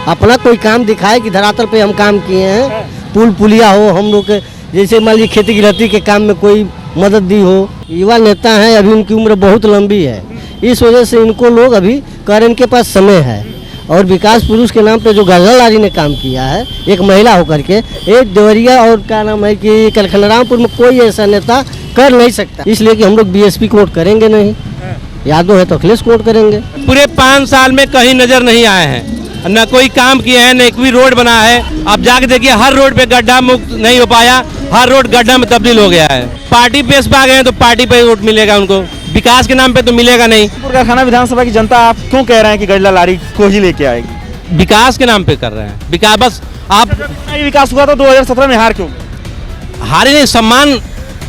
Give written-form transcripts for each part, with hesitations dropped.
अपना कोई काम दिखाए कि धरातल पे हम काम किए हैं, पुल पुलिया हो, हम लोग के जैसे मान लीजिए खेती गृहस्थी के काम में कोई मदद दी हो। युवा नेता हैं, अभी उनकी उम्र बहुत लंबी है, इस वजह से इनको लोग अभी कह रहे इनके पास समय है। और विकास पुरुष के नाम पे जो गजलारी ने काम किया है एक महिला होकर के, एक देवरिया और क्या नाम है कि कलखनरामपुर में कोई ऐसा नेता कर नहीं सकता, इसलिए कि हम लोग बीएसपी को वोट करेंगे नहीं, यादव है तो अखिलेश को वोट करेंगे। पूरे 5 साल में कहीं नजर नहीं आए हैं, न कोई काम किए हैं, न एक भी रोड बना है। आप जाके देखिए हर रोड पे गड्ढा मुक्त नहीं हो पाया, हर रोड गड्ढा में तब्दील हो गया है। पार्टी बेस पे आ गए हैं तो पार्टी पे वोट मिलेगा उनको, विकास के नाम पे तो मिलेगा नहीं। कारखाना विधानसभा की जनता आप क्यों कह रहे हैं कि गजला लारी को ही लेके आएगी? विकास के नाम पे कर रहे हैं, विकास बस आप विकास हुआ तो 2017 में हार क्यों? हारे नहीं, सम्मान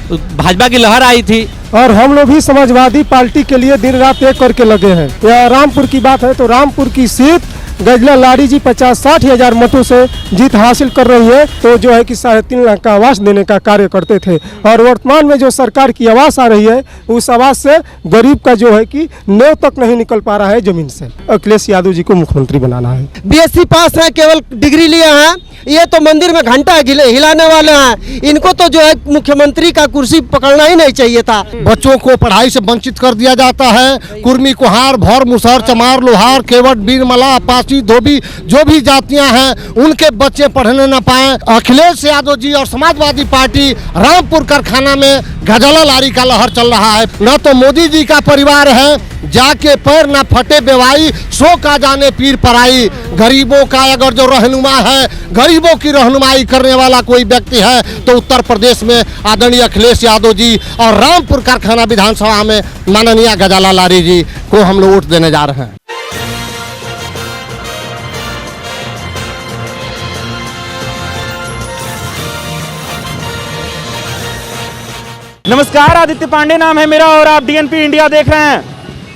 भाजपा की लहर आई थी और हम लोग भी समाजवादी पार्टी के लिए दिन रात एक करके लगे हैं। रामपुर की बात है तो रामपुर की सीट गजला लारी जी 50-60 हजार मतों से जीत हासिल कर रही है, तो जो है कि 3.5 लाख का आवास देने का कार्य करते थे। और वर्तमान में जो सरकार की आवास आ रही है उस आवास से गरीब का जो है कि नेव तक नहीं निकल पा रहा है जमीन से। अखिलेश यादव जी को मुख्यमंत्री बनाना है। बीएससी पास है, केवल डिग्री लिए हैं, ये तो मंदिर में घंटा हिलाने वाले हैं, इनको तो जो है मुख्यमंत्री का कुर्सी पकड़ना ही नहीं चाहिए था। बच्चों को पढ़ाई से वंचित कर दिया जाता है। कुर्मी, कुहार, भौर, मुसहर, चमार, लोहार, केवट, बीरमला, पासी, धोबी जो भी जातियां हैं उनके बच्चे पढ़ने न पाए। अखिलेश यादव जी और समाजवादी पार्टी रामपुर कारखाना में गजला लारी का लहर चल रहा है। न तो मोदी जी का परिवार है, जाके पैर न फटे बेवाई, सो का जाने पीर पराई। गरीबों का अगर जो रहनुमा है, गरीबों की रहनुमाई करने वाला कोई व्यक्ति है तो उत्तर प्रदेश में आदरणीय अखिलेश यादव जी और रामपुर कारखाना विधानसभा में माननीय गजला लारी जी को हम लोग वोट देने जा रहे हैं। नमस्कार, आदित्य पांडे नाम है मेरा और आप डीएनपी इंडिया देख रहे हैं।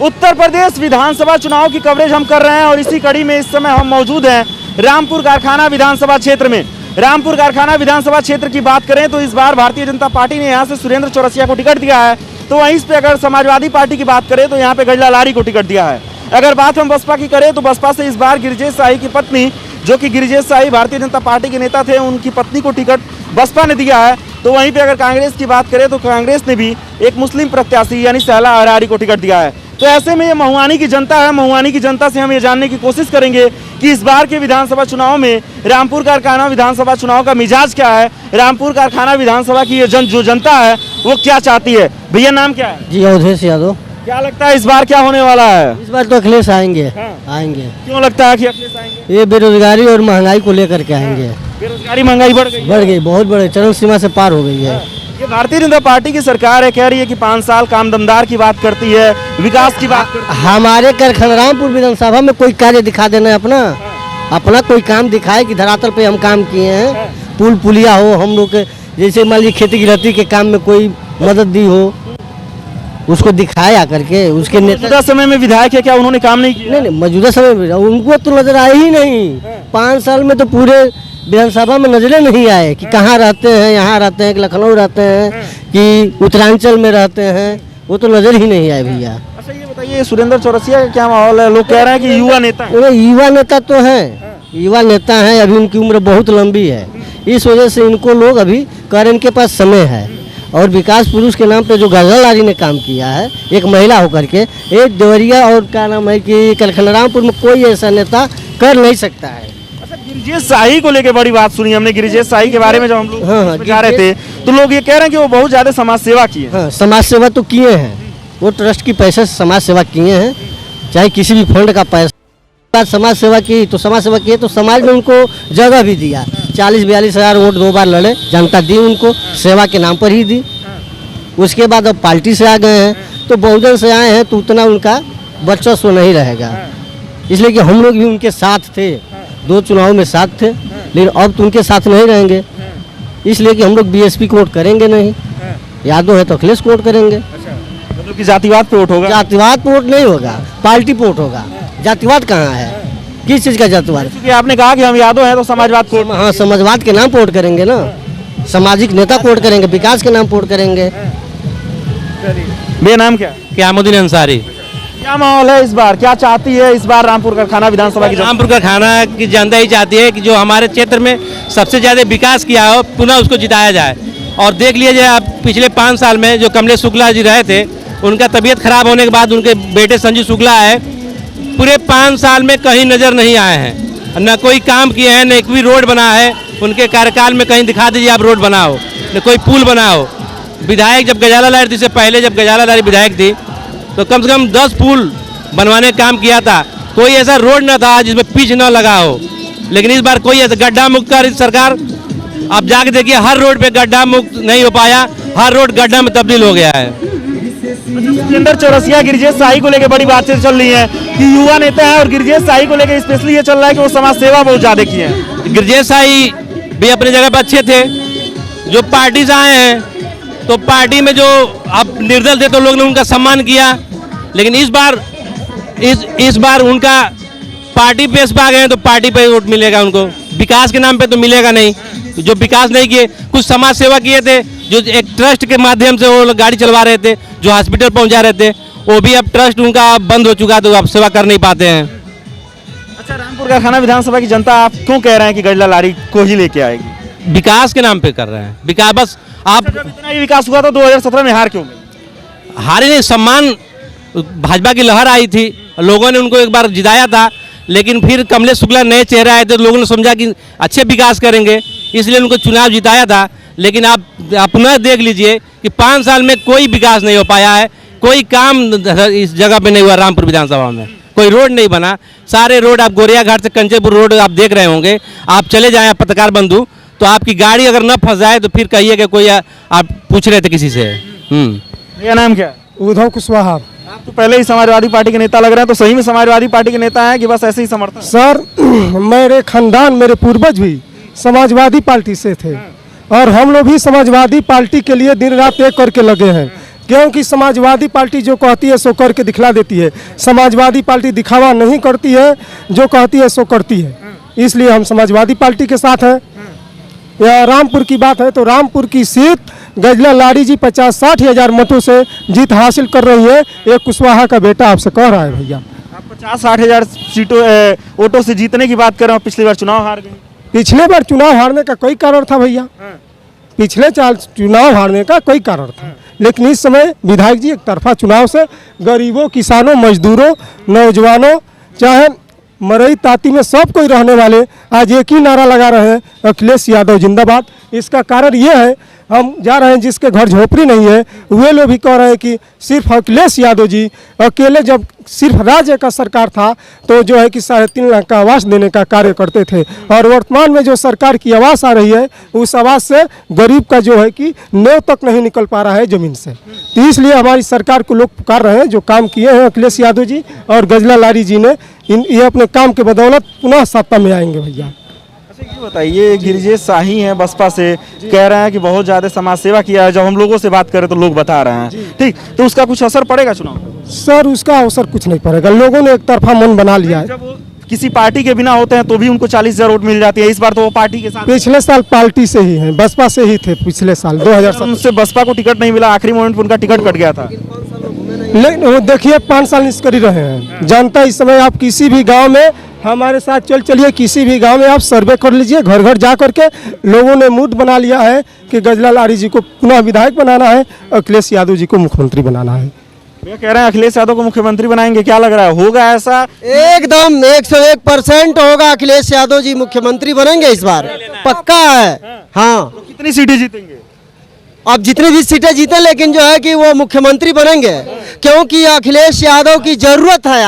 उत्तर प्रदेश विधानसभा चुनाव की कवरेज हम कर रहे हैं और इसी कड़ी में इस समय हम मौजूद हैं रामपुर कारखाना विधानसभा क्षेत्र में। रामपुर कारखाना विधानसभा क्षेत्र की बात करें तो इस बार भारतीय जनता पार्टी ने यहां से सुरेंद्र चौरसिया को टिकट दिया है, तो वहीं पे अगर समाजवादी पार्टी की बात करें तो यहाँ पे गजला लारी को टिकट दिया है। अगर बात हम बसपा की करें तो बसपा से इस बार गिरिजेश शाही की पत्नी, जो कि गिरिजेश शाही भारतीय जनता पार्टी के नेता थे, उनकी पत्नी को टिकट बसपा ने दिया है। तो वहीं पे अगर कांग्रेस की बात करें तो कांग्रेस ने भी एक मुस्लिम प्रत्याशी यानी सहला अरारी को टिकट दिया है। तो ऐसे में ये महुआनी की जनता है, महुआनी की जनता से हम ये जानने की कोशिश करेंगे कि इस बार के विधानसभा चुनाव में रामपुर कारखाना विधानसभा चुनाव का मिजाज क्या है, रामपुर कारखाना विधानसभा की ये जो जनता है वो क्या चाहती है। भैया नाम क्या है? जी अवधेश यादव। क्या लगता है इस बार क्या होने वाला है? इस बार तो अखिलेश आएंगे। हाँ। आएंगे। क्यों लगता है कि अखिलेश आएंगे? ये बेरोजगारी और महंगाई को लेकर के आएंगे। बेरोजगारी महंगाई बढ़ गई, बहुत बड़े चरम सीमा से पार हो गई है। ये भारतीय जनता पार्टी की सरकार है, कह रही है कि 5 साल काम दमदार की बात करती है, विकास की बात करती है। हमारे कलखनरामपुर विधानसभा में कोई कार्य दिखा देना, अपना कोई काम दिखाए कि धरातल पे हम काम किए हैं, पुल पुलिया हो, हम लोग के जैसे मान लीजिए खेती गृहस्थी के काम में कोई मदद दी हो, उसको दिखाया करके। उसके मौजूदा समय में विधायक है, क्या उन्होंने काम नहीं किया? नहीं, मौजूदा समय में उनको तो नजर आए ही नहीं। 5 साल में तो पूरे विधानसभा में नजरें नहीं आए कि कहाँ रहते हैं, यहाँ रहते हैं कि लखनऊ रहते हैं कि उत्तरांचल में रहते हैं, वो तो नजर ही नहीं आए भैया। अच्छा ये बताइए, सुरेंद्र चौरसिया का क्या माहौल है? लोग कह रहे हैं कि युवा नेता है। युवा नेता तो है, युवा नेता है, अभी उनकी उम्र बहुत लंबी है, इस वजह से इनको लोग अभी कह रहे इनके पास समय है। और विकास पुरुष के नाम पे जो गजला लारी ने काम किया है एक महिला होकर के, एक देवरिया और क्या नाम है कि कलखनरामपुर में कोई ऐसा नेता कर नहीं सकता है। गिरिजेश शाही को लेके बड़ी बात सुनी हमने। गिरिजेश शाही के बारे में जब हम लोग जा रहे थे तो लोग ये कह रहे हैं कि वो बहुत ज्यादा समाज सेवा की है। हाँ, समाज सेवा तो किए हैं, वो ट्रस्ट की पैसे से समाज सेवा किए हैं, चाहे किसी भी फंड का पैसा। समाज सेवा की तो समाज सेवा की है तो समाज ने उनको जगह भी दिया। 40-42 हजार वोट 2 बार लड़े, जनता दी उनको, सेवा के नाम पर ही दी। उसके बाद अब पार्टी से आ गए हैं तो बहुजन से आए हैं तो उतना उनका वर्चस्व नहीं रहेगा, इसलिए कि हम लोग भी उनके साथ थे, 2 चुनाव में साथ थे, लेकिन अब तो उनके साथ नहीं रहेंगे, इसलिए कि हम लोग बीएसपी को वोट करेंगे नहीं। यादव है तो अखिलेश को वोट करेंगे। मतलब कि जातिवाद पे वोट होगा? जातिवाद पे वोट नहीं होगा, पार्टी पे वोट होगा। जातिवाद कहाँ है, किस चीज का जातिवाद? क्योंकि आपने कहा कि हम यादव हैं तो समाजवाद को, हाँ, समाजवाद के नाम पे वोट करेंगे ना, सामाजिक नेता को वोट करेंगे, विकास के नाम पे वोट करेंगे। मेरा नाम क्या? क्यामुद्दीन अंसारी। क्या माहौल है इस बार, क्या चाहती है इस बार रामपुर कारखाना विधानसभा की जनता? रामपुर कारखाना की जनता ही चाहती है कि जो हमारे क्षेत्र में सबसे ज़्यादा विकास किया हो पुनः उसको जिताया जाए। और देख लीजिए आप पिछले 5 साल में जो कमलेश शुक्ला जी रहे थे, उनका तबीयत खराब होने के बाद उनके बेटे संजीव शुक्ला है, पूरे 5 साल में कहीं नज़र नहीं आए हैं, न कोई काम किए हैं, न एक भी रोड बना है उनके कार्यकाल में। कहीं दिखा दीजिए आप रोड बना हो, न कोई पुल बना हो। विधायक जब गजाला लारी थी, से पहले जब गजाला लारी विधायक थी तो कम से कम 10 पुल बनवाने का काम किया था। कोई ऐसा रोड न था जिसमें पिच न लगा हो। लेकिन इस बार कोई ऐसा गड्ढा मुक्त कर सरकार, आप जाके देखिए हर रोड पे गड्ढा मुक्त नहीं हो पाया, हर रोड गड्ढा में तब्दील हो गया है। सुरेंद्र चौरसिया गिरिजेश शाही को लेकर बड़ी बातचीत चल रही है कि युवा नेता है और गिरिजेश शाही को लेकर स्पेशली ये चल रहा है कि वो समाज सेवा बहुत ज्यादा की है। गिरिजेश शाही भी अपनी जगह पर अच्छे थे, जो पार्टी से आए हैं तो पार्टी में जो अब निर्दल थे तो लोग ने उनका सम्मान किया। लेकिन इस बार उनका पार्टी पेश पे आ गए हैं तो पार्टी पे वोट मिलेगा उनको, विकास के नाम पे तो मिलेगा नहीं। जो विकास नहीं किए, कुछ समाज सेवा किए थे, जो एक ट्रस्ट के माध्यम से वो गाड़ी चलवा रहे थे, जो हॉस्पिटल पहुंचा रहे थे, वो भी अब ट्रस्ट उनका बंद हो चुका तो अब सेवा कर नहीं पाते हैं। अच्छा, रामपुर कारखाना विधानसभा की जनता आप क्यों कह रहे हैं कि गजला लारी को ही लेके आएगी? विकास के नाम पे कर रहे हैं, विकास बस। आप जब इतना ही विकास हुआ तो 2017 में हार क्यों गई? हारे नहीं, सम्मान भाजपा की लहर आई थी, लोगों ने उनको एक बार जिताया था। लेकिन फिर कमलेश शुक्ला नए चेहरे आए थे, लोगों ने समझा कि अच्छे विकास करेंगे, इसलिए उनको चुनाव जिताया था। लेकिन आप अपना देख लीजिए कि 5 साल में कोई विकास नहीं हो पाया है, कोई काम इस जगह पे नहीं हुआ। रामपुर विधानसभा में कोई रोड नहीं बना, सारे रोड आप गोरिया घाट से कंचेपुर रोड आप देख रहे होंगे। आप चले जाएं पत्रकार बंधु तो आपकी गाड़ी अगर न फंस जाए तो फिर कहिए कि कोई आप पूछ रहे थे किसी से। मेरा नाम क्या है? उद्धव कुशवाहा। आप तो पहले ही समाजवादी पार्टी के नेता लग रहे हैं, तो सही में समाजवादी पार्टी के नेता हैं कि बस ऐसे ही समर्थन? सर मेरे खानदान, मेरे पूर्वज भी समाजवादी पार्टी से थे और हम लोग भी समाजवादी पार्टी के लिए दिन रात एक करके लगे हैं, क्योंकि समाजवादी पार्टी जो कहती है सो करके दिखला देती है। समाजवादी पार्टी दिखावा नहीं करती है, जो कहती है सो करती है। इसलिए हम समाजवादी पार्टी के साथ हैं। या रामपुर की बात है तो रामपुर की सीट गजला लारी जी 50-60 हज़ार मतों से जीत हासिल कर रही है। ये कुशवाहा का बेटा आपसे कह रहा है भैया। आप 50-60 हज़ार सीटों वोटों से जीतने की बात कर रहे हो, पिछली बार चुनाव हार गए। पिछले बार चुनाव हारने का कोई कारण था भैया? पिछले 4 चुनाव हारने का कोई कारण था, लेकिन इस समय विधायक जी एक तरफा चुनाव से गरीबों, किसानों, मजदूरों, नौजवानों, चाहे मरई ताती में सब कोई रहने वाले आज एक ही नारा लगा रहे हैं, अखिलेश यादव जिंदाबाद। इसका कारण ये है, हम जा रहे हैं जिसके घर झोपड़ी नहीं है, वे लोग भी कह रहे हैं कि सिर्फ अखिलेश यादव जी अकेले, जब सिर्फ राज्य का सरकार था तो जो है कि 3.5 लाख का आवास देने का कार्य करते थे, और वर्तमान में जो सरकार की आवास आ रही है उस आवास से गरीब का जो है कि नेव तक नहीं निकल पा रहा है ज़मीन से। तो इसलिए हमारी सरकार को लोग पुकार रहे हैं, जो काम किए हैं अखिलेश यादव जी और गजला लारी जी ने, ये अपने काम के बदौलत पुनः सत्ता में आएंगे भैया। अच्छा, ये बताइए, गिरिजेश शाही हैं बसपा से, कह रहे हैं कि बहुत ज़्यादा समाज सेवा किया है। जब हम लोगों से बात करें तो लोग बता रहे हैं, ठीक, तो उसका कुछ असर पड़ेगा चुनाव? सर उसका असर कुछ नहीं पड़ेगा, लोगों ने एक तरफा मन बना लिया है। जब वो किसी पार्टी के बिना होते हैं तो भी उनको 40 हज़ार वोट मिल जाती है। इस बार तो वो पार्टी के साथ, पिछले साल पार्टी से ही हैं, बसपा से ही थे पिछले साल 2007। उनसे बसपा को टिकट नहीं मिला, आखिरी मोमेंट पर उनका टिकट कट गया था। लेकिन वो देखिए 5 साल निष्कर ही रहे हैं जनता। इस समय आप किसी भी गांव में हमारे साथ चलिए, किसी भी गांव में आप सर्वे कर लीजिए, घर घर जा करके लोगों ने मूड बना लिया है कि गजला लारी जी को पुनः विधायक बनाना है, अखिलेश यादव जी को मुख्यमंत्री बनाना है। भैया कह रहे हैं अखिलेश यादव को मुख्यमंत्री बनाएंगे, क्या लग रहा है, होगा ऐसा? एकदम 101% होगा, अखिलेश यादव जी मुख्यमंत्री बनेंगे इस बार, पक्का है। हाँ, तो कितनी सीटें जीतेंगे? अब जितनी भी सीटें जीते, लेकिन जो है कि वो मुख्यमंत्री बनेंगे, क्योंकि अखिलेश यादव की जरूरत है।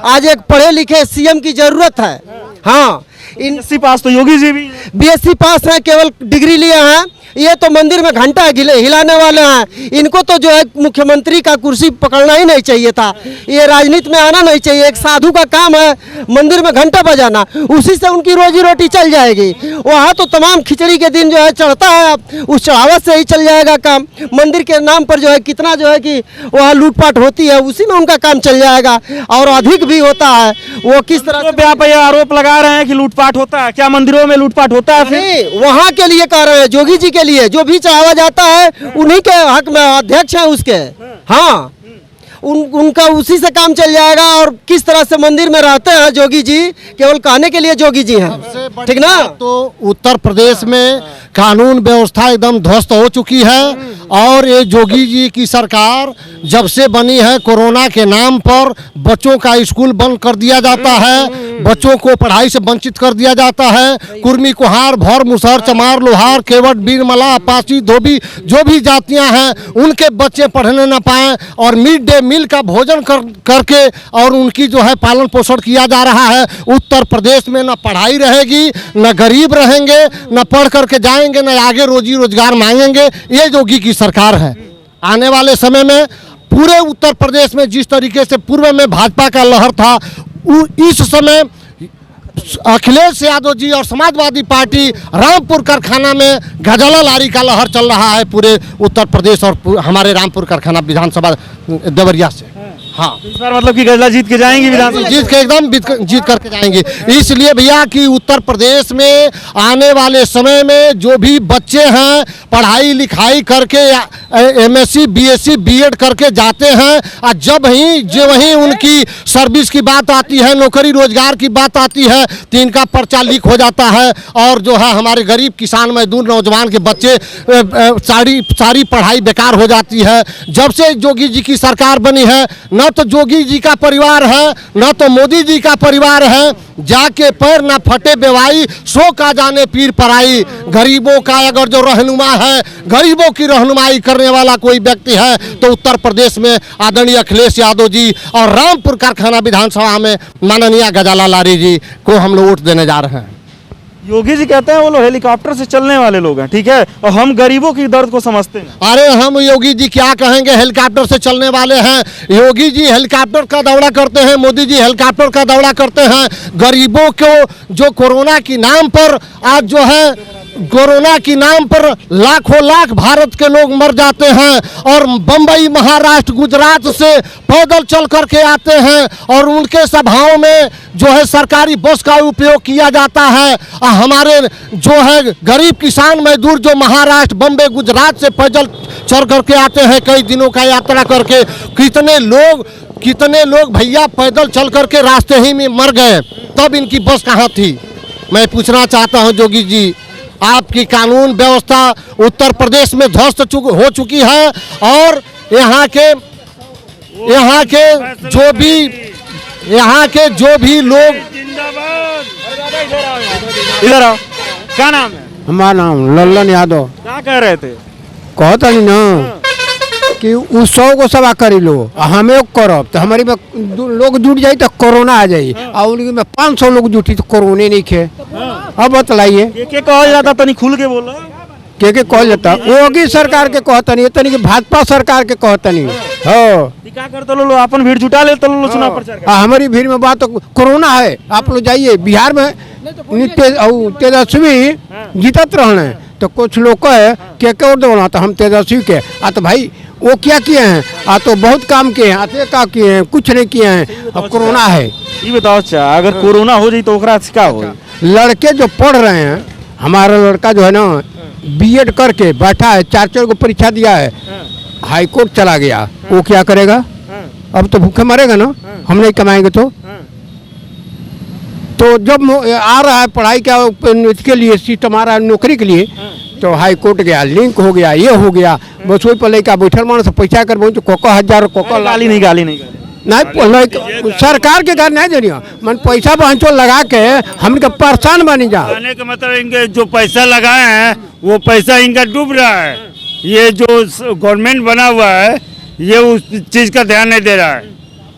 आज एक पढ़े लिखे सीएम की जरूरत है। हाँ, BSc पास तो योगी जी भी बीएससी पास है, केवल डिग्री लिए हैं। ये तो मंदिर में घंटा हिलाने वाले हैं, इनको तो जो है मुख्यमंत्री का कुर्सी पकड़ना ही नहीं चाहिए था, ये राजनीति में आना नहीं चाहिए। एक साधु का काम है मंदिर में घंटा बजाना, उसी से उनकी रोजी रोटी चल जाएगी। वहाँ तो तमाम खिचड़ी के दिन जो है चढ़ता है, उस चढ़ावत से ही चल जाएगा काम। मंदिर के नाम पर जो है कितना जो है कि वहाँ लूटपाट होती है, उसी में उनका काम चल जाएगा, और अधिक भी होता है। वो किस तरह पे आप ये आरोप लगा रहे हैं कि लूटपाट होता है, क्या मंदिरों में लूटपाट होता है? फिर वहाँ के लिए कह रहे हैं, जोगी जी के लिए जो भी चढ़ावा जाता है उन्हीं के हक में अध्यक्ष हैं उसके। हाँ, उनका उसी से काम चल जाएगा। और किस तरह से मंदिर में रहते हैं जोगी जी, केवल कहने के लिए जोगी जी हैं, ठीक ना। तो उत्तर प्रदेश में कानून व्यवस्था एकदम ध्वस्त हो चुकी है और ये जोगी जी की सरकार जब से बनी है, कोरोना के नाम पर बच्चों का स्कूल बंद कर दिया जाता है, बच्चों को पढ़ाई से वंचित कर दिया जाता है। कुर्मी, कुहार, भौर, मुसहर, चमार, लोहार, केवट, बीरमला, अपाची, धोबी जो भी जातियां हैं उनके बच्चे पढ़ने न पाएं और मिड डे मील का भोजन करके और उनकी जो है पालन पोषण किया जा रहा है। उत्तर प्रदेश में न पढ़ाई रहेगी, न गरीब रहेंगे, न पढ़ करके जाएंगे, न आगे रोजी रोजगार मांगेंगे। ये योगी की सरकार है। आने वाले समय में पूरे उत्तर प्रदेश में जिस तरीके से पूर्व में भाजपा का लहर था, इस समय अखिलेश यादव जी और समाजवादी पार्टी रामपुर कारखाना में गजाला लारी का लहर चल रहा है पूरे उत्तर प्रदेश और हमारे रामपुर कारखाना विधानसभा देवरिया से। हाँ, इस बार मतलब कि गजला जीत के जाएंगी विधानसभा, जीत के एकदम जीत करके जाएंगे। इसलिए भैया कि उत्तर प्रदेश में आने वाले समय में जो भी बच्चे हैं पढ़ाई लिखाई करके एमएससी, बीएससी, बीएड करके जाते हैं और जब वहीं उनकी सर्विस की बात आती है, नौकरी रोजगार की बात आती है तो इनका पर्चा लीक हो जाता है और जो है हमारे गरीब किसान मजदूर नौजवान के बच्चे सारी पढ़ाई बेकार हो जाती है। जब से जोगी जी की सरकार बनी है, न तो जोगी जी का परिवार है न तो मोदी जी का परिवार है, जाके पैर न फटे बेवाई, सो का जाने पीर पराई। गरीबों का अगर जो रहनुमा है, गरीबों की रहनुमाई करने वाला कोई व्यक्ति है तो उत्तर प्रदेश में आदरणीय अखिलेश यादव जी और रामपुर कारखाना विधानसभा में माननीय गजाला लारी जी को हम लोग वोट देने जा रहे हैं। योगी जी कहते हैं वो लोग हेलीकॉप्टर से चलने वाले लोग हैं, ठीक है, और हम गरीबों की दर्द को समझते हैं। अरे हम योगी जी क्या कहेंगे, हेलीकॉप्टर से चलने वाले हैं। योगी जी हेलीकॉप्टर का दौरा करते हैं, मोदी जी हेलीकॉप्टर का दौरा करते हैं। गरीबों को जो कोरोना की नाम पर आज जो है कोरोना की नाम पर लाखों लाख भारत के लोग मर जाते हैं और बंबई, महाराष्ट्र, गुजरात से पैदल चल करके आते हैं और उनके सभाओं में जो है सरकारी बस का उपयोग किया जाता है। हमारे जो है गरीब किसान मजदूर जो महाराष्ट्र, बम्बई, गुजरात से पैदल चल करके आते हैं कई दिनों का यात्रा करके, कितने लोग भैया पैदल चल करके रास्ते ही में मर गए, तब इनकी बस कहाँ थी। मैं पूछना चाहता हूँ जोगी जी, आपकी कानून व्यवस्था उत्तर प्रदेश में ध्वस्त हो चुकी है और यहाँ के जो भी लोग इधर आओ, क्या नाम है? हमारा नाम लल्लन यादव। क्या कह रहे थे? कहता नहीं ना कि उस 100 को सवा करी लो, हमें करब तो हमारी में लोग जुट जाये तो कोरोना आ जाये और उनकी में 500 लोग जुटी तो कोरोना नहीं खे। अब बतलाइए के कहल जाता, तनी खुल के बोलो। के कहल जाता? योगी सरकार के कहता नहीं, तनी कि भाजपा सरकार के कहता नहीं। हो क्या करते लो, अपन भीड़ जुटा ले तो लो चुनाव प्रचार कर। हमारी भीड़ में बात तो कोरोना है। आप लोग जाइए बिहार में तेजस्वी जीतत रहने तो कुछ लोग कहे के और दौड़ा तो हम तेजस्वी के तो भाई वो क्या किए हैं, तो बहुत काम किए हैं, आते का किए हैं, कुछ नहीं किए हैं। अब कोरोना है, ये बताओ अच्छा, अगर कोरोना हो जाए तो क्या हो? लड़के जो पढ़ रहे हैं, हमारा लड़का जो है ना बीएड करके बैठा है, 4 को परीक्षा दिया है, हाई कोर्ट चला गया, वो क्या करेगा? अब तो भूखे मरेगा ना, हम नहीं कमाएंगे तो जब आ रहा है पढ़ाई का इसके लिए सिस्टम आ रहा है नौकरी के लिए, तो हाई कोर्ट गया, लिंक हो गया, ये हो गया, बस वही पर लेकर बैठल मान से पैसा कर बहुत कोको हजार कोको गाली नहीं सरकार के घर नहीं देनी मन पैसा बहचो लगा के हम परेशान बनी जा। कहने का मतलब इनके जो पैसा लगाए हैं वो पैसा इनका डूब रहा है। ये जो गवर्नमेंट बना हुआ है ये उस चीज का ध्यान नहीं दे रहा है,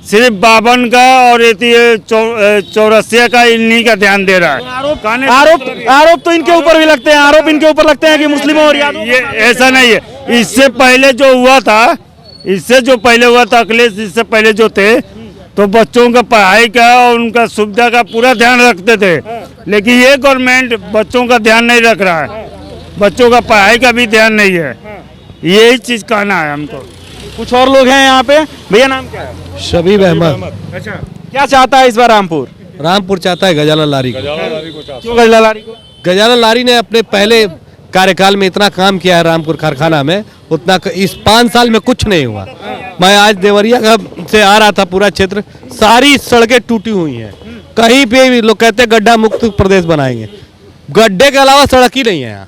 सिर्फ 52 का और 84 का इन्हीं का ध्यान दे रहा है। आरोप तो इनके ऊपर भी लगते हैं, आरोप इनके ऊपर लगते हैं कि मुस्लिमों और ये ऐसा नहीं है। इससे पहले जो हुआ था अखिलेश, इससे पहले जो थे तो बच्चों का पढ़ाई का और उनका सुविधा का पूरा ध्यान रखते थे, लेकिन ये गवर्नमेंट बच्चों का ध्यान नहीं रख रहा है, बच्चों का पढ़ाई का भी ध्यान नहीं है। यही चीज कहना है हमको। कुछ और लोग हैं यहाँ पे, भैया नाम क्या है? शबीब अहमद। अच्छा, क्या चाहता है इस बार रामपुर चाहता है गजाला लारी को। क्यों गजाला लारी को? गजाला लारी ने अपने पहले कार्यकाल में इतना काम किया है रामपुर कारखाना में, उतना इस 5 साल में कुछ नहीं हुआ। मैं आज देवरिया का से आ रहा था पूरा क्षेत्र, सारी सड़कें टूटी हुई हैं। कहीं पे भी लोग कहते हैं गड्ढा मुक्त प्रदेश बनाएंगे, गड्ढे के अलावा सड़क ही नहीं है यहाँ।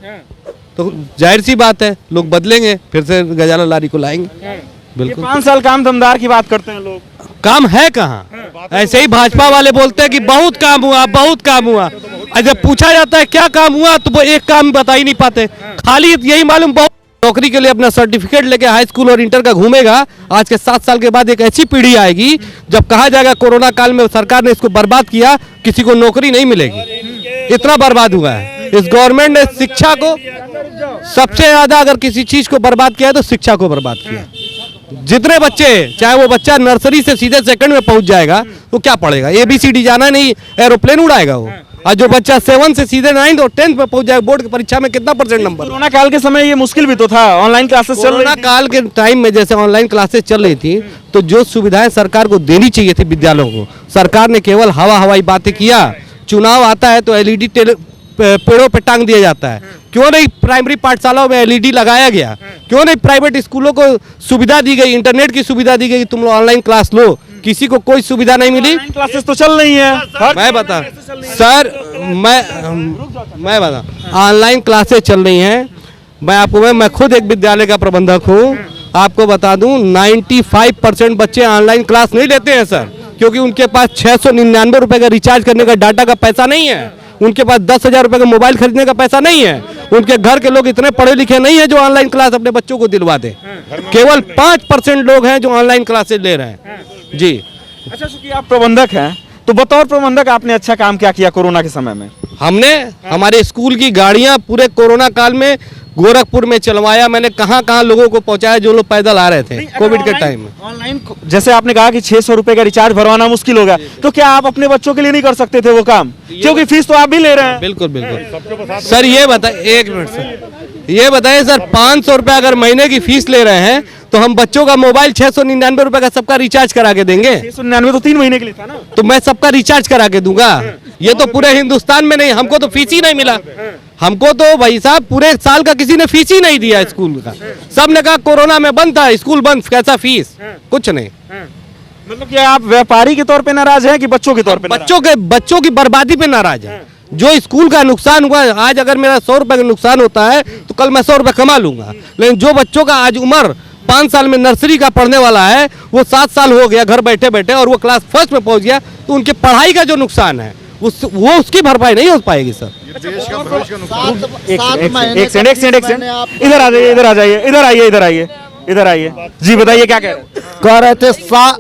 तो जाहिर सी बात है लोग बदलेंगे, फिर से गजाला लारी को लाएंगे। बिल्कुल। 5 साल काम दमदार की बात करते हैं लोग, काम है कहाँ? ऐसे ही भाजपा वाले बोलते हैं कि बहुत काम हुआ, बहुत काम हुआ। और जब पूछा जाता है क्या काम हुआ तो वो एक काम बता ही नहीं पाते, खाली यही मालूम बहुत नौकरी के लिए अपना सर्टिफिकेट लेके हाई स्कूल और इंटर का घूमेगा। आज के 7 साल के बाद एक ऐसी पीढ़ी आएगी जब कहा जाएगा कोरोना काल में सरकार ने इसको बर्बाद किया, किसी को नौकरी नहीं मिलेगी, इतना बर्बाद हुआ है। इस गवर्नमेंट ने शिक्षा को सबसे ज्यादा अगर किसी चीज को बर्बाद किया है तो शिक्षा को बर्बाद किया। जितने बच्चे, चाहे वो बच्चा नर्सरी से सीधे सेकंड में पहुंच जाएगा तो क्या पढ़ेगा, ABCD जाना नहीं, एरोप्लेन उड़ाएगा वो। और जो बच्चा 7 से सीधे 9th और 10th में पहुंच जाएगा, बोर्ड की परीक्षा में कितना % नंबर? कोरोना काल के समय ये मुश्किल भी तो था, ऑनलाइन क्लासेस चल रही कोरोना थी। काल के टाइम में जैसे ऑनलाइन क्लासेस चल रही थी तो जो सुविधाएं सरकार को देनी चाहिए थी विद्यालयों को, सरकार ने केवल हवाई बातें किया। चुनाव आता है तो LED पेड़ों पे टांग दिया जाता है। क्यों नहीं प्राइमरी पाठशालाओं में LED लगाया गया? क्यों नहीं प्राइवेट स्कूलों को सुविधा दी गई, इंटरनेट की सुविधा दी गई, तुम लोग ऑनलाइन क्लास लो? किसी को कोई सुविधा नहीं मिली। ऑनलाइन क्लासेस तो चल रही है। मैं बता सर, मैं बता ऑनलाइन क्लासेस चल रही हैं। मैं खुद एक विद्यालय का प्रबंधक हूँ, आपको बता दूं 95% बच्चे ऑनलाइन क्लास नहीं लेते हैं सर, क्योंकि उनके पास 699 रुपए का रिचार्ज करने का डाटा का पैसा नहीं है, उनके पास 10,000 रुपए का मोबाइल खरीदने का पैसा नहीं है, उनके घर के लोग इतने पढ़े लिखे नहीं है जो ऑनलाइन क्लास अपने बच्चों को दिलवा दे। केवल 5% लोग हैं जो ऑनलाइन क्लासेस ले रहे हैं जी। अच्छा, चूंकि आप प्रबंधक हैं तो बतौर प्रबंधक आपने अच्छा काम क्या किया कोरोना के समय में? हमने हमारे स्कूल की गाड़ियां पूरे कोरोना काल में गोरखपुर में चलवाया। मैंने कहां कहां लोगों को पहुंचाया जो लोग पैदल आ रहे थे कोविड के टाइम में। ऑनलाइन जैसे आपने कहा कि 600 रुपए का रिचार्ज भरवाना मुश्किल होगा, तो क्या आप अपने बच्चों के लिए नहीं कर सकते थे वो काम, क्योंकि फीस तो आप भी ले रहे हैं? बिल्कुल बिल्कुल सर। ये बताइए, 1 मिनट सर, ये बताइए सर, 500 रुपए अगर महीने की फीस ले रहे हैं तो हम बच्चों का मोबाइल 699 रुपए का सबका रिचार्ज करा के देंगे? 699 तो 3 महीने के लिए था ना। तो मैं सबका रिचार्ज करा के दूंगा? ये तो पूरे हिंदुस्तान में नहीं, हमको तो फीस ही नहीं मिला। हमको तो भाई साहब पूरे साल का किसी ने फीस ही नहीं दिया स्कूल का। सब ने कहा कोरोना में बंद था स्कूल, बंद, कैसा फीस? कुछ नहीं। मतलब क्या आप व्यापारी के तौर पे नाराज हैं कि बच्चों के तौर पे? बच्चों की बर्बादी पे नाराज है। जो स्कूल का नुकसान हुआ, आज अगर मेरा 100 रुपए का नुकसान होता है तो कल मैं 100 रुपए कमा लूंगा, लेकिन जो बच्चों का आज उम्र 5 साल में नर्सरी का पढ़ने वाला है, वो 7 साल हो गया घर बैठे बैठे और वो क्लास 1st में पहुंच गया, तो उनके पढ़ाई का जो नुकसान है वो उसकी भरपाई नहीं हो पाएगी सर। एक सेकंड, इधर आ जाइए, इधर आइए जी, बताइए क्या कह रहे हैं? कह रहे थे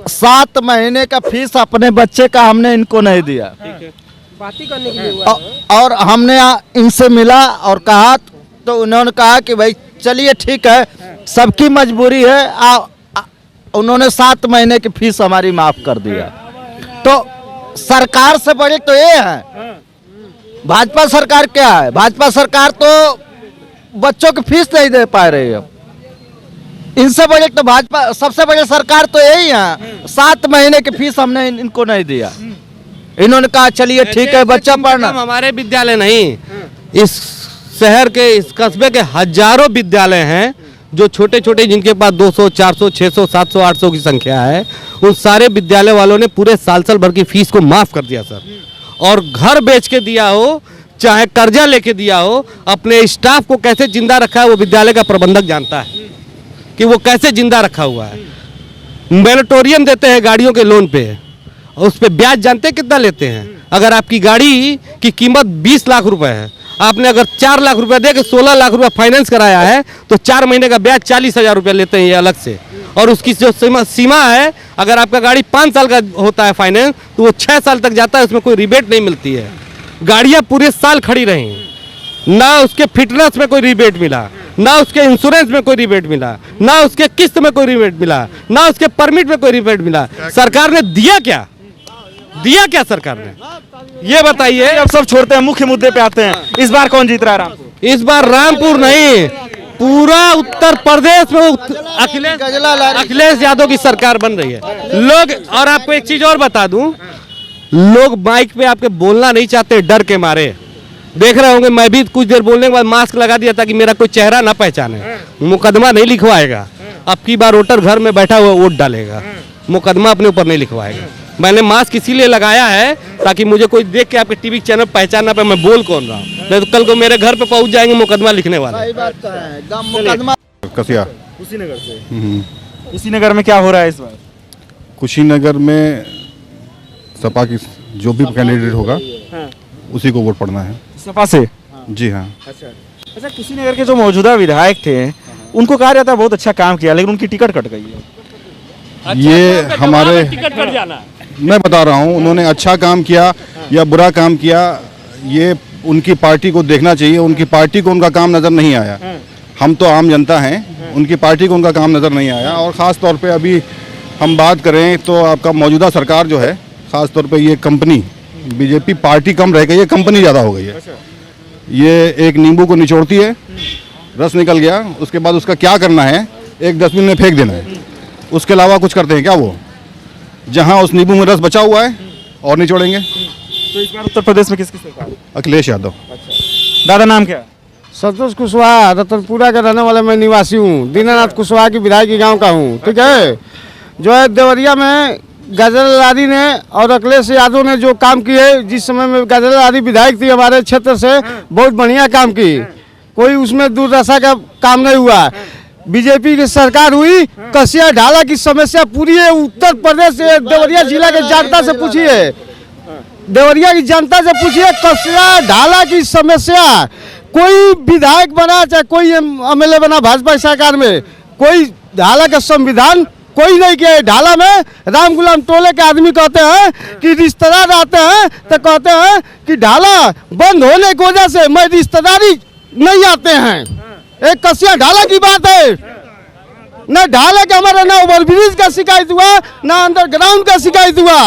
7 महीने का फीस अपने बच्चे का हमने इनको नहीं दिया, और हमने इनसे मिला और कहा तो उन्होंने कहा कि भाई चलिए ठीक है, सबकी मजबूरी है। उन्होंने 7 महीने की फीस हमारी माफ कर दिया। तो सरकार से बड़े तो ये है, भाजपा सरकार क्या है? भाजपा सरकार तो बच्चों की फीस नहीं दे पा रही है। इनसे बड़े तो भाजपा, सबसे बड़े सरकार तो यही है। 7 महीने की फीस हमने इनको नहीं दिया। इन्होंने कहा चलिए ठीक है, बच्चा पढ़ना। हमारे विद्यालय नहीं, इस शहर के, इस कस्बे के हजारों विद्यालय हैं जो छोटे छोटे, जिनके पास 200, 400, 600, 700, 800 की संख्या है। उन सारे विद्यालय वालों ने पूरे साल भर की फीस को माफ कर दिया सर, और घर बेच के दिया हो चाहे कर्जा लेके दिया हो, अपने स्टाफ को कैसे जिंदा रखा है वो विद्यालय का प्रबंधक जानता है कि वो कैसे जिंदा रखा हुआ है। मैनेटोरियम देते हैं गाड़ियों के लोन पे, उस पे ब्याज जानते हैं कितना लेते हैं? अगर आपकी गाड़ी की कीमत 20 लाख रुपए है, आपने अगर 4 लाख रुपए दे के 16 लाख रुपए फाइनेंस कराया है तो 4 महीने का ब्याज 40,000 रुपये लेते हैं ये अलग से। और उसकी जो सीमा है, अगर आपका गाड़ी 5 साल का होता है फाइनेंस तो वो 6 साल तक जाता है, उसमें कोई रिबेट नहीं मिलती है। गाड़ियाँ पूरे साल खड़ी रहीं, ना उसके फिटनेस में कोई रिबेट मिला, ना उसके इंश्योरेंस में कोई रिबेट मिला, ना उसके किस्त में कोई रिबेट मिला, ना उसके परमिट में कोई रिबेट मिला। सरकार ने दिया क्या सरकार ने, ये बताइए। अब सब छोड़ते हैं, मुख्य मुद्दे पे आते हैं। इस बार कौन जीत रहा है रामपुर? इस बार रामपुर नहीं, पूरा उत्तर प्रदेश में अखिलेश यादव की सरकार बन रही है लोग। और आपको एक चीज और बता दूं, लोग माइक पे आपके बोलना नहीं चाहते डर के मारे। देख रहे होंगे, मैं भी कुछ देर बोलने के बाद मास्क लगा दिया ताकि मेरा कोई चेहरा ना पहचाने। मुकदमा नहीं लिखवाएगा, अब की बार वोटर घर में बैठा हुआ वोट डालेगा। मुकदमा अपने ऊपर नहीं लिखवाएगा। मैंने मास्क इसीलिए लगाया है ताकि मुझे कोई देख के आपके टीवी चैनल पहचान ना पाए मैं बोल कौन रहा हूँ, नहीं तो कल को मेरे घर पे पहुंच जाएंगे मुकदमा लिखने वाला। मुकदमा कसिया कुशीनगर से। कुशीनगर में क्या हो रहा है इस बार? कुशीनगर में सपा की जो भी कैंडिडेट होगा उसी को वोट पड़ना है। सपा से? जी हाँ। अच्छा, कुशीनगर के जो मौजूदा विधायक थे उनको कहा जाता है बहुत अच्छा काम किया, लेकिन उनकी टिकट कट गई है। ये हमारे मैं बता रहा हूँ, उन्होंने अच्छा काम किया या बुरा काम किया ये उनकी पार्टी को देखना चाहिए। उनकी पार्टी को उनका काम नज़र नहीं आया। हम तो आम जनता हैं, उनकी पार्टी को उनका काम नज़र नहीं आया। और ख़ास तौर पे अभी हम बात करें तो आपका मौजूदा सरकार जो है, ख़ास तौर पे ये कंपनी बीजेपी पार्टी कम रह गई है, कंपनी ज़्यादा हो गई है। ये एक नींबू को निचोड़ती है, रस निकल गया, उसके बाद उसका क्या करना है, एक डस्टबिन में फेंक देना है, उसके अलावा कुछ करते हैं क्या वो? जहाँ उस नींबू में रस बचा हुआ है और निचोड़ेंगे। तो इस बार उत्तर प्रदेश में किसकी सरकार? अखिलेश यादव। दादा नाम क्या? संतोष कुशवाहा, रतनपुरा का रहने वाला मैं निवासी हूँ। दीनानाथ कुशवाहा की विधायक गांव का हूँ। ठीक है, जो है देवरिया में गजललारी ने और अखिलेश यादव ने जो काम किए, जिस समय में गजललारी विधायक थी हमारे क्षेत्र से, बहुत बढ़िया काम की। कोई उसमें दुर्दशा का काम नहीं हुआ। बीजेपी की सरकार हुई, कसिया ढाला की समस्या पूरी है उत्तर प्रदेश से। देवरिया जिला के जनता से पूछिए, देवरिया की जनता से पूछिए, कसिया ढाला की समस्या। कोई विधायक बना चाहे कोई एमएलए बना भाजपा सरकार में, कोई ढाला का संविधान कोई नहीं किया। ढाला में राम गुलाम टोले के आदमी कहते हैं कि रिश्तेदार आते हैं तो कहते हैं कि ढाला बंद होने की वजह से मैं रिश्तेदारी नहीं आते हैं। एक कसिया ढाला की बात है। न ढाला के हमारा ना ओवरब्रिज का शिकायत हुआ, ना अंडरग्राउंड का शिकायत हुआ।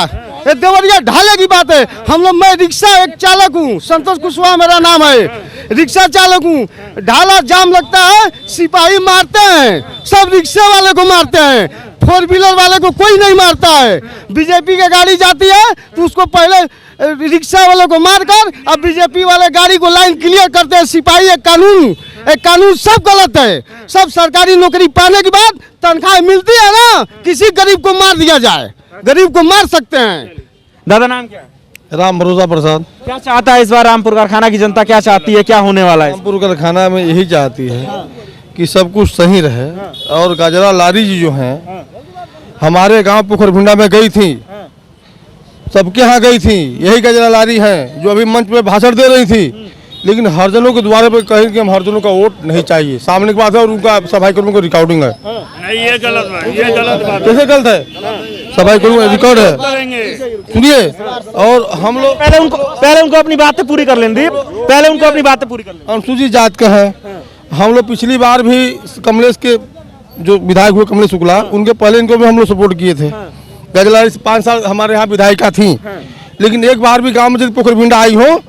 ये देवरिया ढाले की बात है। हम लोग, मैं रिक्शा एक चालक हूँ, संतोष कुशवाहा मेरा नाम है, रिक्शा चालक हूँ। ढाला जाम लगता है, सिपाही मारते हैं, सब रिक्शा वाले को मारते हैं, फोर व्हीलर वाले को कोई नहीं मारता है। बीजेपी की गाड़ी जाती है तो उसको पहले रिक्शा वाले को मारकर अब बीजेपी वाले गाड़ी को लाइन क्लियर करते हैं। सिपाही एक कानून सब गलत है। सब सरकारी नौकरी पाने के बाद तनख्वाह मिलती है ना, किसी गरीब को मार दिया जाए, गरीब को मार सकते हैं। दादा नाम क्या? राम भरोसा प्रसाद। क्या चाहता है इस बार रामपुर कारखाना की जनता, क्या चाहती है, क्या होने वाला है? रामपुर कारखाना में यही चाहती है कि सब कुछ सही रहे। और गजरा लारी जी जो हैं हमारे गांव पोखरभिंडा में गई थी, सबके यहाँ गई थी। यही गजरा लारी हैं जो अभी मंच पे भाषण दे रही थी, लेकिन हरजनों के द्वारे पे कहें कि हम हरजनों का वोट नहीं चाहिए, सामने की बात है। और उनका सफाई कर्मियों को रिकॉर्डिंग है। नहीं, ये गलत बात, ये गलत बात। कैसे गलत है? सफाई कर्मियों का रिकॉर्ड है, सुनिए। और हम लोग पहले उनको अपनी बातें पूरी कर लें दीप, पहले उनको अपनी बातें पूरी कर लें। अनुसूचित जात का है। हम लोग पिछली बार भी कमलेश के जो विधायक हुए कमलेश शुक्ला, उनके पहले इनको भी हम लोग सपोर्ट किए थे। गजलारी 5 साल हमारे यहाँ विधायिका थी, लेकिन एक बार भी गांव में यदि पोखरभिंडा आई हो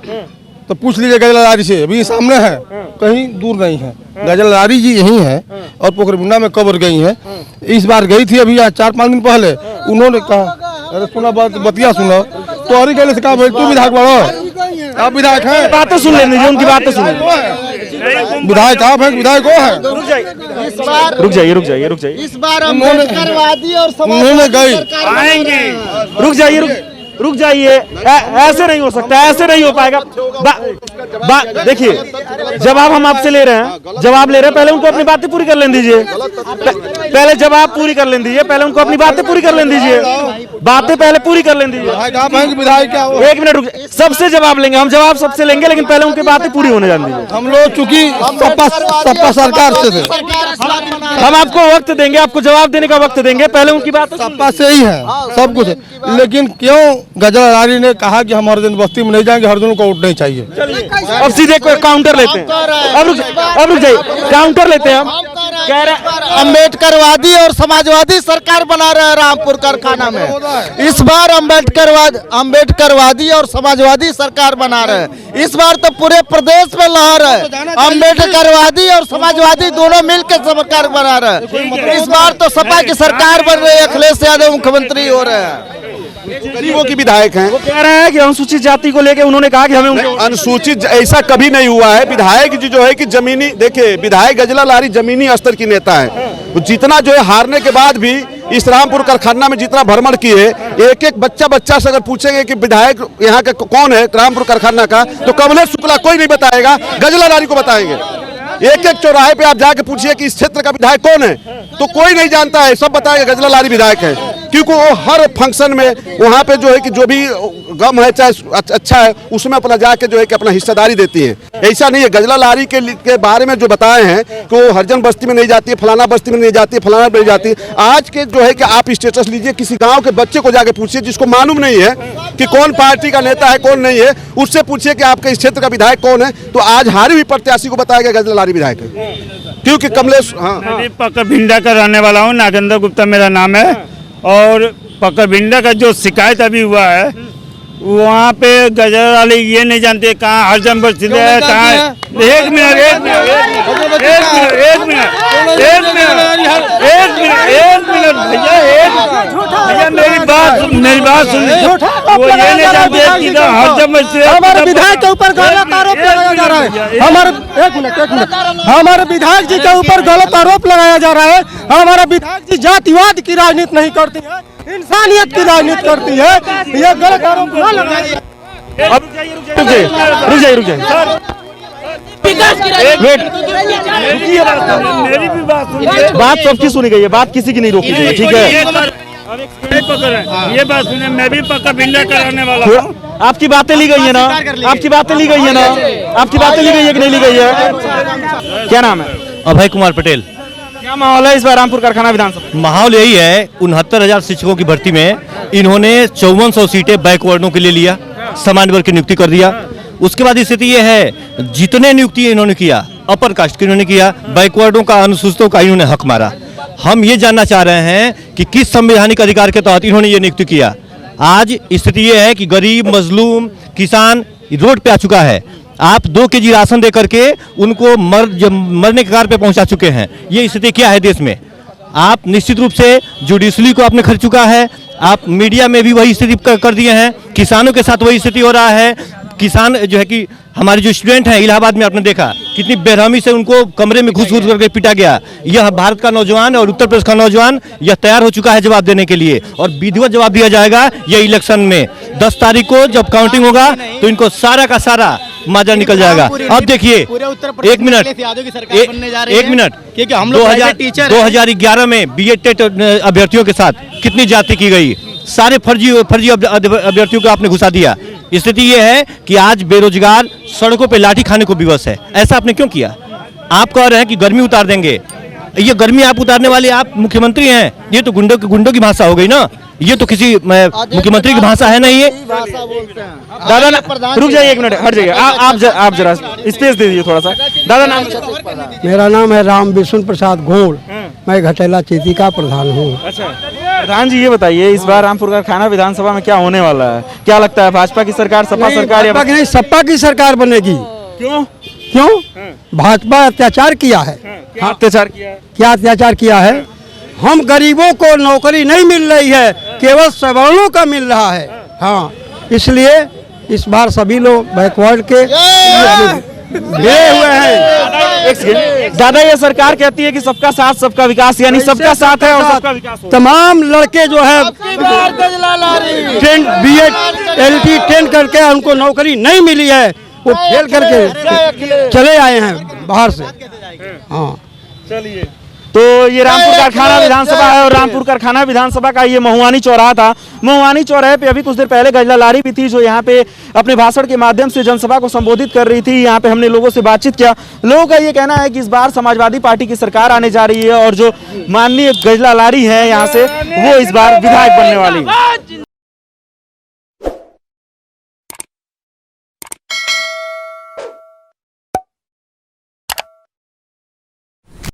तो पूछ लीजिए गजलारी से, अभी सामने है, कहीं दूर नहीं है। गजलारी जी यही है और पोखरभिंडा में कबर गई हैं। इस बार गई थी अभी 4-5 दिन पहले। उन्होंने कहा, अरे सुना बतिया सुनो तो और कहने से कहा भाई तू विधायक बढ़ो, आप विधायक हैं, बातें सुन लेंगे, उनकी बातें सुन लेंगे। विधायक आप हैं, विधायक वो है। रुक जाइए। इस बार अम्बेडकरवादी और उन्होंने गई रुक जाइए। ऐसे नहीं हो सकता, ऐसे नहीं हो पाएगा। देखिए, जवाब हम आपसे ले रहे हैं, पहले उनको अपनी बातें पूरी कर लेने दीजिए। पहले जवाब पूरी कर लेने दीजिए, पहले उनको अपनी बातें पूरी कर लेने दीजिए। बातें पहले पूरी कर लेने दीजिए। विधायक क्या हो? एक मिनट रुक, सबसे जवाब लेंगे हम, जवाब सबसे लेंगे, लेकिन पहले उनकी बातें पूरी होने जाने दीजिए। हम लोग चूंकि सपा सरकार से थे, हम आपको वक्त देंगे, आपको जवाब देने का वक्त देंगे, पहले उनकी बात सपा से ही है सब कुछ। लेकिन क्यों गजलारी ने कहा कि हम हरजन बस्ती में नहीं जाएंगे, हरजनों को वोट नहीं चाहिए। अब सीधे काउंटर लेते हैं। अब रुक जाइए, काउंटर लेते हैं हम। कह रहे अम्बेडकरवादी और समाजवादी सरकार बना रहे हैं रामपुर कारखाना में। इस बार अम्बेडकरवादी और समाजवादी सरकार बना रहे हैं। इस बार तो पूरे प्रदेश में लहर है। अम्बेडकरवादी और समाजवादी दोनों मिलकर सरकार बना रहे हैं। इस बार तो सपा की सरकार बन रही है, अखिलेश यादव मुख्यमंत्री हो रहे हैं। गरीबों की विधायक हैं। वो कह रहे हैं कि अनुसूचित जाति को लेके उन्होंने कहा कि हमें अनुसूचित, ऐसा कभी नहीं हुआ है। विधायक जी जो है कि जमीनी, देखिए विधायक गजला लारी जमीनी स्तर की नेता है। जितना जो है हारने के बाद भी इस रामपुर कारखाना में जितना भ्रमण किए, एक एक बच्चा से अगर पूछेंगे कि विधायक यहाँ का कौन है रामपुर कारखाना का, तो कमलेश शुक्ला कोई नहीं बताएगा, गजला लारी को बताएंगे। एक एक चौराहे पे आप जाके पूछिए कि इस क्षेत्र का विधायक कौन है, तो कोई नहीं जानता है, सब बताएगा गजला लारी विधायक है, क्योंकि वो हर फंक्शन में वहाँ पे जो है कि जो भी गम है चाहे अच्छा है उसमें अपना जाके जो है कि अपना हिस्सेदारी देती है। ऐसा नहीं है, गजला लारी के बारे में जो बताए हैं कि वो हरिजन बस्ती में नहीं जाती है, फलाना बस्ती में नहीं जाती है, फलाना नहीं जाती। आज के जो है कि आप स्टेटस लीजिए, किसी गाँव के बच्चे को जाके पूछिए जिसको मालूम नहीं है कि कौन पार्टी का नेता है कौन नहीं है, उससे पूछिए कि आपके इस क्षेत्र का विधायक कौन है, तो आज हारी हुई प्रत्याशी को बताया गया गजला लारी विधायक है, क्योंकि कमलेश पक्का भिंडा का रहने वाला हूँ, नागेंद्र गुप्ता मेरा नाम है। और पक्का भिंडा का जो शिकायत अभी हुआ है, वहाँ पे गजरा वाले ये नहीं जानते कहाँ हरजम बस्ती है, कहाँ। एक मिनट भैया, मेरी बात सुनिए। वो ये नहीं जानते किधर हरजम बस्ती है। हमारे विधायक के ऊपर गलत आरोप लगाया जा रहा है। एक मिनट हमारे विधायक जी के ऊपर गलत आरोप लगाया जा रहा है। हमारा विधायक जी जातिवाद की राजनीति नहीं करती है, इंसानियत की राजनीति करती है। ये गलत आरोप न लगाइए। रुक जाइए मेरी भी बात सुनिए। बात सबकी सुनी गई है, बात किसी की नहीं रोकी गई है, ठीक है। ये बात सुनिए, मैं भी पक्का भिंडा का रहने वाला हूँ। आपकी बातें ली गई है ना, आपकी बातें ली गई है ना, आपकी बातें ली गई है कि नहीं ली गई है? क्या नाम है? अभय कुमार पटेल। क्या माहौल है इस बार रामपुर कारखाना विधानसभा? माहौल यही है, 69,000 शिक्षकों की भर्ती में इन्होंने 5400 सीटें बैकवर्डों के लिए लिया, सामान्य वर्ग की नियुक्ति कर दिया। उसके बाद स्थिति ये है, जितने नियुक्ति इन्होंने किया अपर कास्ट की इन्होंने किया, बैकवर्डों का अनुसूचितों का इन्होंने हक मारा। हम ये जानना चाह रहे हैं कि किस संवैधानिक अधिकार के तहत इन्होंने ये नियुक्ति किया। आज स्थिति ये है कि गरीब मजलूम किसान रोड पे आ चुका है। आप 2 केजी राशन दे करके उनको मरने के कगार पे पहुंचा चुके हैं। ये स्थिति क्या है देश में? आप निश्चित रूप से जुडिशरी को आपने खरीद चुका है, आप मीडिया में भी वही स्थिति कर दिए हैं, किसानों के साथ वही स्थिति हो रहा है। किसान जो है कि हमारे जो स्टूडेंट हैं इलाहाबाद में, आपने देखा कितनी बेरहमी से उनको कमरे में घुस करके पीटा गया। यह भारत का नौजवान और उत्तर प्रदेश का नौजवान यह तैयार हो चुका है जवाब देने के लिए, और विधिवत जवाब दिया जाएगा ये इलेक्शन में। 10 तारीख को जब काउंटिंग होगा तो इनको सारा का सारा माजरा निकल जाएगा। अब देखिए, एक मिनट, क्योंकि हम लोग 2011 में बीएड टेट अभ्यर्थियों के साथ कितनी जाति की गई, सारे फर्जी अभ्यर्थियों को आपने घुसा दिया। स्थिति ये है कि आज बेरोजगार सड़कों पे लाठी खाने को विवश है। ऐसा आपने क्यों किया? आप कह रहे हैं कि गर्मी उतार देंगे, ये गर्मी आप उतारने वाले आप मुख्यमंत्री हैं, ये तो गुंडों की भाषा हो गई ना, ये तो किसी मुख्यमंत्री की भाषा है नहीं। ये दादा रुक जाइए, एक मिनट हट जाइए, आप जरा स्पेस दे दीजिए थोड़ा सा। दादा नाम? मेरा नाम है राम विष्णु प्रसाद घोड़, मैं घटेला चेती का प्रधान हूँ। अच्छा प्रधान जी, ये बताइए इस बार रामपुर कारखाना विधानसभा में क्या होने वाला है? क्या लगता है, भाजपा की सरकार, सपा सरकार या नहीं, सपा की सरकार बनेगी। क्यों? भाजपा अत्याचार किया है। अत्याचार किया है? क्या अत्याचार किया है? हम गरीबों को नौकरी नहीं मिल रही है, केवल सवर्णों का मिल रहा है। हाँ, इसलिए इस बार सभी लोग बैकवर्ड के गए हुए हैं। दादा, ये सरकार कहती है कि सबका साथ सबका विकास, यानी सबका साथ है और सबका विकास। तमाम लड़के जो है 10 बीएड एलटी 10 करके उनको नौकरी नहीं मिली है, वो फेल करके चले आए हैं बाहर से। हाँ, चलिए, तो ये रामपुर कारखाना विधानसभा है, और रामपुर कारखाना विधानसभा का ये महुआनी चौराहा था। महुआनी चौराहे पे अभी कुछ देर पहले गजला लारी भी थी, जो यहाँ पे अपने भाषण के माध्यम से जनसभा को संबोधित कर रही थी। यहाँ पे हमने लोगों से बातचीत किया। लोगों का ये कहना है कि इस बार समाजवादी पार्टी की सरकार आने जा रही है, और जो माननीय गजला लारी है यहाँ से, वो इस बार विधायक बनने वाली।